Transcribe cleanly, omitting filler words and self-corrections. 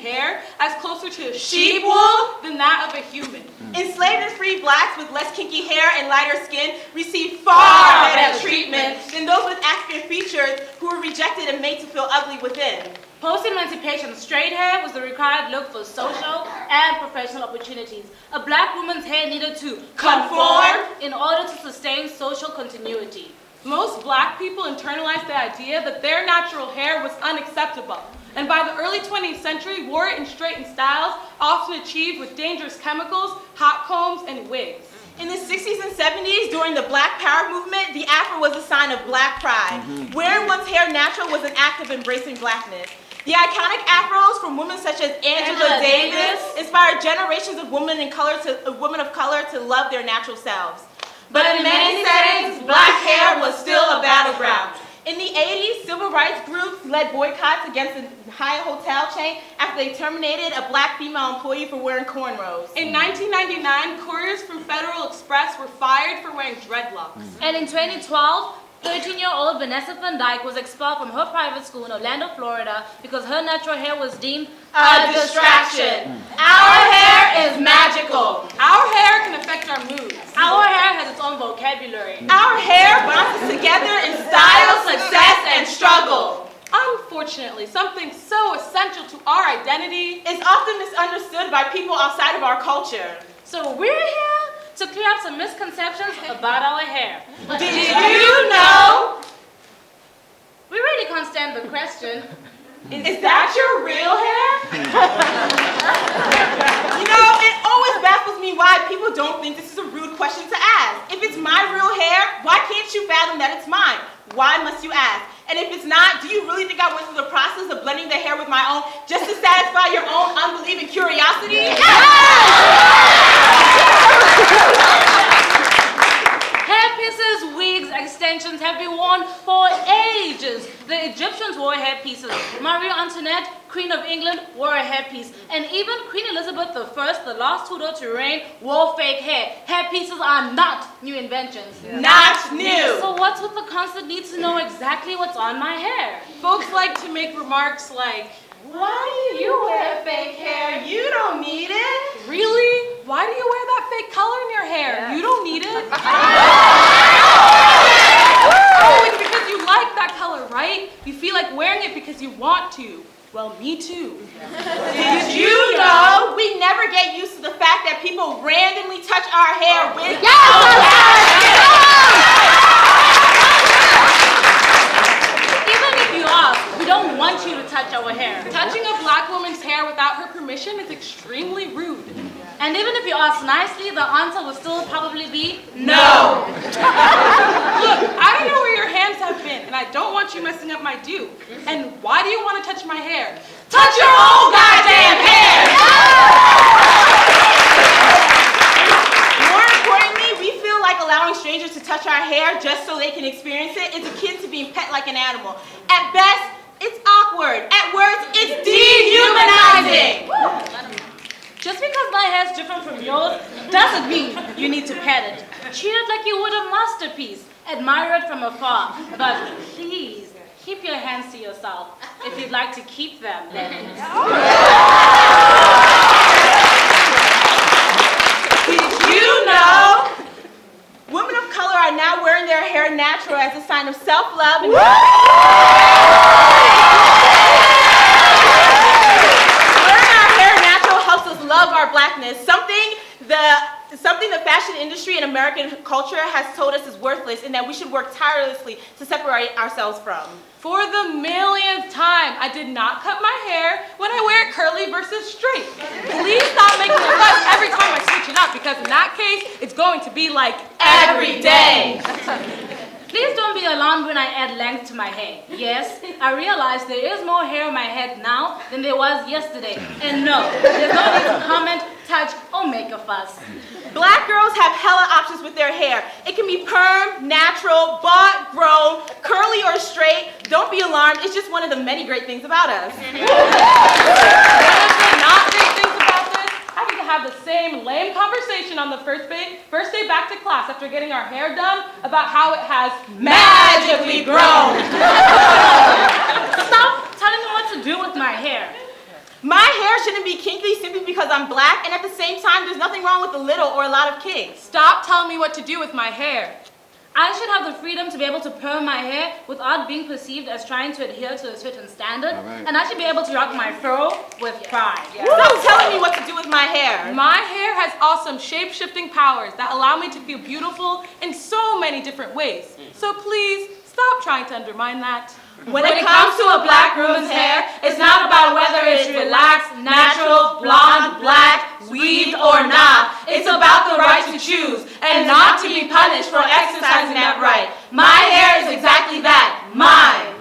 hair as closer to sheep wool than that of a human. Enslaved and free blacks with less kinky hair and lighter skin received far better treatment than those with African features who were rejected and made to feel ugly within. Post-emancipation, straight hair was the required look for social and professional opportunities. A black woman's hair needed to conform in order to sustain social continuity. Most black people internalized the idea that their natural hair was unacceptable, and by the early 20th century, wore it in straightened styles, often achieved with dangerous chemicals, hot combs, and wigs. In the 60s and 70s, during the Black Power movement, the afro was a sign of black pride. Wearing one's hair natural was an act of embracing blackness. The iconic afros from women such as Angela Davis inspired generations of women of color to love their natural selves. But in many settings, black hair was still a battleground. In the 80s, civil rights groups led boycotts against the Hyatt hotel chain after they terminated a black female employee for wearing cornrows. In 1999, couriers from Federal Express were fired for wearing dreadlocks. And in 2012, 13-year-old Vanessa Van Dyke was expelled from her private school in Orlando, Florida because her natural hair was deemed a distraction. Our hair is magical. Our hair can affect our moods. Our hair has its own vocabulary. Our hair bonds us together in style, success, and struggle. Unfortunately, something so essential to our identity is often misunderstood by people outside of our culture. So we're here to clear up some misconceptions about our hair. Did you know? We really can't stand the question. Is that your real hair? You know, it always baffles me why people don't think this is a rude question to ask. If it's my real hair, why can't you fathom that it's mine? Why must you ask? And if it's not, do you really think I went through the process of blending the hair with my own just to satisfy your own unbelieving curiosity? Hairpieces, wigs, extensions have been worn for ages. The Egyptians wore hairpieces. Marie Antoinette, Queen of England, wore a hairpiece. And even Queen Elizabeth I, the last Tudor to reign, wore fake hair. Hairpieces are not new inventions. Yeah. Not new. So what's with the constant need to know exactly what's on my hair? Folks like to make remarks like, why do you wear fake hair? You don't need it. Really? Why do you wear that fake color in your hair? Yeah. You don't need it. Oh, it's because you like that color, right? You feel like wearing it because you want to. Well, me too. Did you know we never get used to the fact that people randomly touch our hair with we don't want you to touch our hair. Touching a black woman's hair without her permission is extremely rude. And even if you ask nicely, the answer will still probably be no. Look, I don't know where your hands have been, and I don't want you messing up my do. And why do you want to touch my hair? Touch your own goddamn hair! More importantly, we feel like allowing strangers to touch our hair just so they can experience it is akin to being pet like an animal. At best, it's awkward. At worst, it's dehumanizing. Just because my hair is different from yours doesn't mean you need to pet it. Treat it like you would a masterpiece. Admire it from afar. But please, keep your hands to yourself if you'd like to keep them, then. Did you know? Women of color are now wearing their hair natural as a sign of self-love and love our blackness, something the fashion industry and American culture has told us is worthless and that we should work tirelessly to separate ourselves from. For the millionth time, I did not cut my hair when I wear it curly versus straight. Please stop making a fuss every time I switch it up, because in that case, it's going to be like every day. Please don't be alarmed when I add length to my hair. Yes, I realize there is more hair on my head now than there was yesterday. And no, there's no need to comment, touch, or make a fuss. Black girls have hella options with their hair. It can be perm, natural, bought, grown, curly, or straight. Don't be alarmed, it's just one of the many great things about us. One of the not great things about this, having to have the same lame conversation on the first day back to class after getting our hair done about how it has magically grown. Stop telling me what to do with my hair. My hair shouldn't be kinky simply because I'm black, and at the same time, there's nothing wrong with a little or a lot of kinks. Stop telling me what to do with my hair. I should have the freedom to be able to perm my hair without being perceived as trying to adhere to a certain standard. Right. And I should be able to rock my fro with pride. Stop telling me what to do with my hair. My hair has awesome shape-shifting powers that allow me to feel beautiful in so many different ways. So please, stop trying to undermine that. When it comes to a black woman's hair, it's not about whether it's relaxed, natural, blonde, black, weaved, or not. It's about the right to choose and not to be punished for exercising that right. My hair is exactly that, mine.